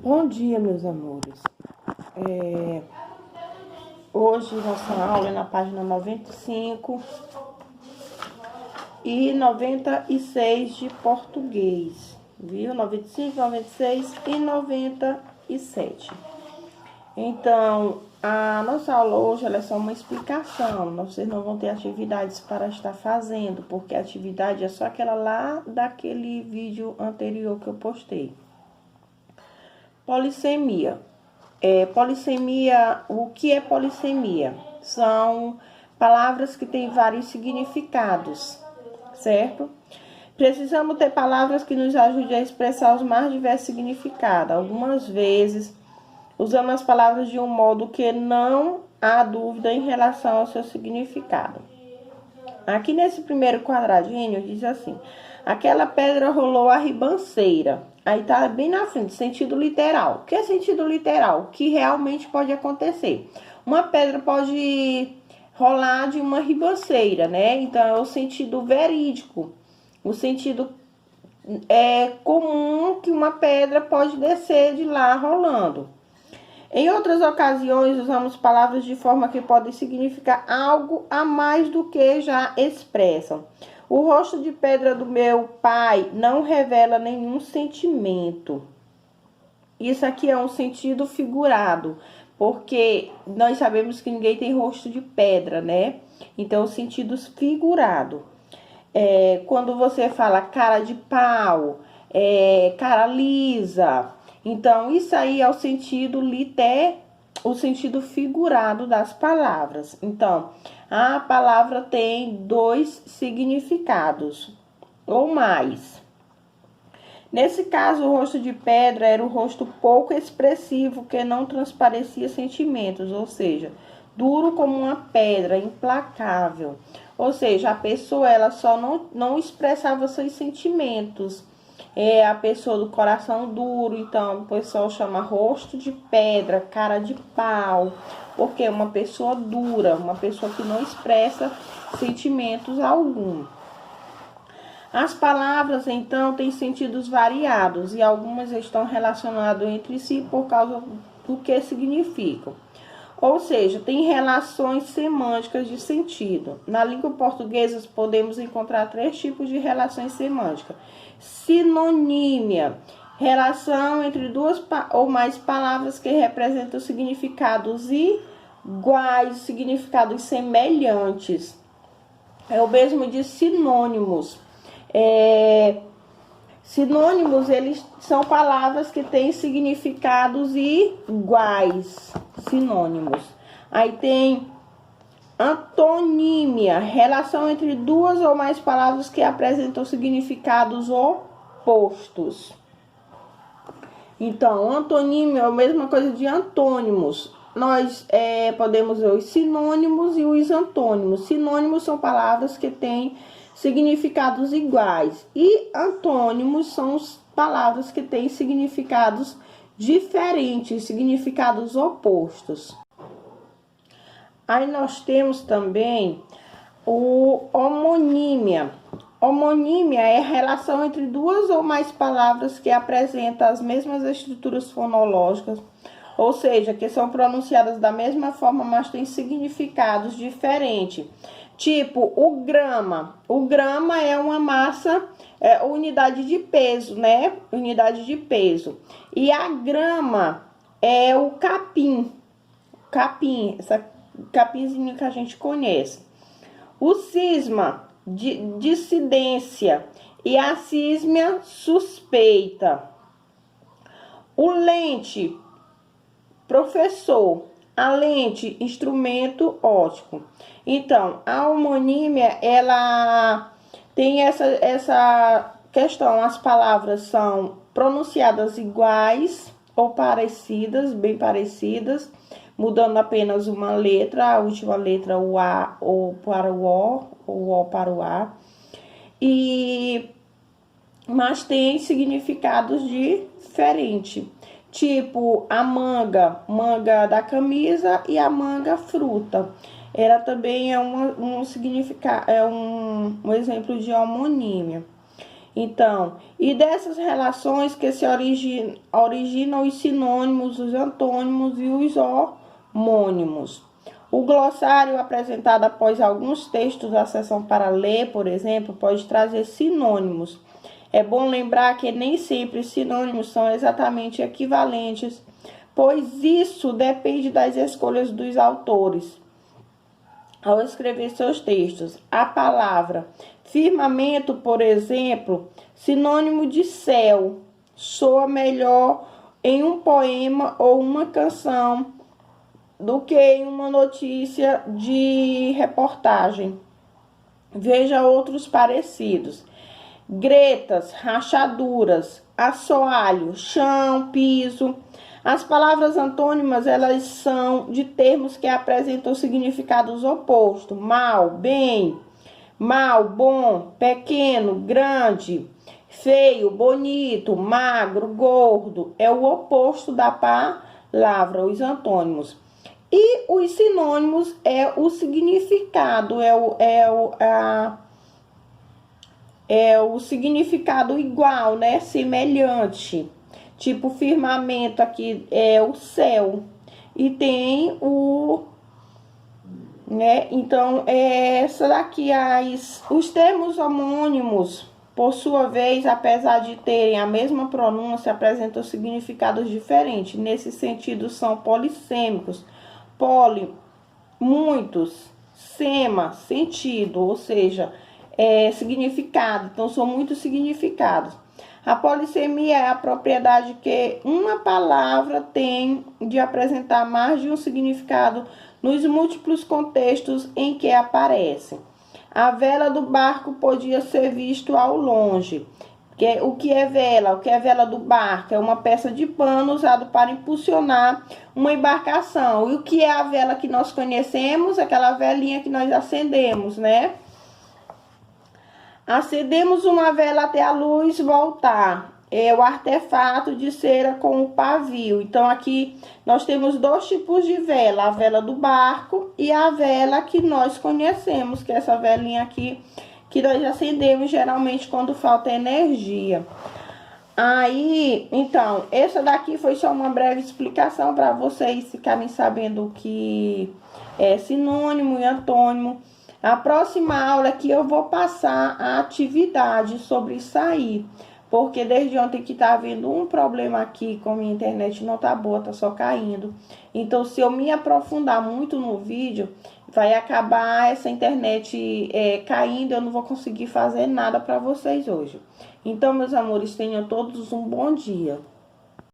Bom dia, meus amores. Hoje nossa aula é na página 95 e 96 de português, viu? 95, 96 e 97. Então, a nossa aula hoje ela é só uma explicação. Vocês não vão ter atividades para estar fazendo, porque a atividade é só aquela lá daquele vídeo anterior que eu postei. Polissemia. O que é polissemia? São palavras que têm vários significados, certo? Precisamos ter palavras que nos ajudem a expressar os mais diversos significados. Algumas vezes, usamos as palavras de um modo que não há dúvida em relação ao seu significado. Aqui nesse primeiro quadradinho diz assim: aquela pedra rolou a ribanceira. Aí tá bem na frente, sentido literal. O que é sentido literal? O que realmente pode acontecer? Uma pedra pode rolar de uma ribanceira, né? Então é o sentido verídico. O sentido comum que uma pedra pode descer de lá rolando. Em outras ocasiões, usamos palavras de forma que podem significar algo a mais do que já expressam. O rosto de pedra do meu pai não revela nenhum sentimento. Isso aqui é um sentido figurado, porque nós sabemos que ninguém tem rosto de pedra, né? Então, sentido figurado. Quando você fala cara de pau, cara lisa. Então, isso aí é o sentido o sentido figurado das palavras. Então, a palavra tem dois significados ou mais. Nesse caso, o rosto de pedra era o rosto pouco expressivo que não transparecia sentimentos, ou seja, duro como uma pedra, implacável. Ou seja, a pessoa ela só não expressava seus sentimentos. É a pessoa do coração duro, então o pessoal chama rosto de pedra, cara de pau, porque é uma pessoa dura, uma pessoa que não expressa sentimentos algum. As palavras, então, têm sentidos variados e algumas estão relacionadas entre si por causa do que significam. Ou seja, tem relações semânticas de sentido. Na língua portuguesa, podemos encontrar três tipos de relações semânticas. Sinonímia, relação entre duas ou mais palavras que representam significados iguais, significados semelhantes. É o mesmo de sinônimos. Sinônimos, eles são palavras que têm significados iguais, sinônimos. Aí tem antonímia, relação entre duas ou mais palavras que apresentam significados opostos. Então, antonímia é a mesma coisa de antônimos. Nós podemos ver os sinônimos e os antônimos. Sinônimos são palavras que têm significados iguais. E antônimos são palavras que têm significados diferentes, significados opostos. Aí nós temos também o homonímia. Homonímia é a relação entre duas ou mais palavras que apresentam as mesmas estruturas fonológicas, ou seja, que são pronunciadas da mesma forma, mas têm significados diferentes. Tipo, o grama. O grama é uma massa, unidade de peso, né? Unidade de peso. E a grama é o capim. Capim, essa capinzinho que a gente conhece. O cisma, dissidência. E a sísmia, suspeita. O lente, professor. A lente, instrumento óptico. Então, a homonímia, ela tem essa questão. As palavras são pronunciadas iguais ou parecidas, bem parecidas, mudando apenas uma letra, a última letra, o A ou para o O para o A. Mas tem significados diferentes. Tipo, a manga da camisa e a manga fruta. Ela também é um exemplo de homonímia. Então, e dessas relações que se originam os sinônimos, os antônimos e os homônimos. O glossário apresentado após alguns textos da seção para ler, por exemplo, pode trazer sinônimos. É bom lembrar que nem sempre os sinônimos são exatamente equivalentes, pois isso depende das escolhas dos autores ao escrever seus textos. A palavra firmamento, por exemplo, sinônimo de céu, soa melhor em um poema ou uma canção do que em uma notícia de reportagem. Veja outros parecidos. Gretas, rachaduras, assoalho, chão, piso. As palavras antônimas, elas são de termos que apresentam significados opostos. Mal, bem, mal, bom, pequeno, grande, feio, bonito, magro, gordo. É o oposto da palavra, os antônimos. E os sinônimos é o significado, é o significado igual, né? Semelhante. Tipo, firmamento aqui é o céu. E tem o, né? Então, essa daqui, os termos homônimos, por sua vez, apesar de terem a mesma pronúncia, apresentam significados diferentes. Nesse sentido, são polissêmicos. Poli, muitos, sema, sentido, ou seja, significado. Então, são muitos significados. A polissemia é a propriedade que uma palavra tem de apresentar mais de um significado nos múltiplos contextos em que aparece. A vela do barco podia ser visto ao longe. O que é vela? O que é vela do barco? É uma peça de pano usada para impulsionar uma embarcação. E o que é a vela que nós conhecemos? Aquela velinha que nós acendemos, né? Acendemos uma vela até a luz voltar. É o artefato de cera com o pavio. Então, aqui nós temos dois tipos de vela. A vela do barco e a vela que nós conhecemos, que é essa velinha aqui que nós acendemos geralmente quando falta energia. Aí, então, essa daqui foi só uma breve explicação para vocês ficarem sabendo o que é sinônimo e antônimo. A próxima aula aqui eu vou passar a atividade sobre isso aí, porque desde ontem que tá havendo um problema aqui com a minha internet, não tá boa, tá só caindo. Então, se eu me aprofundar muito no vídeo, vai acabar essa internet caindo, eu não vou conseguir fazer nada para vocês hoje. Então, meus amores, tenham todos um bom dia.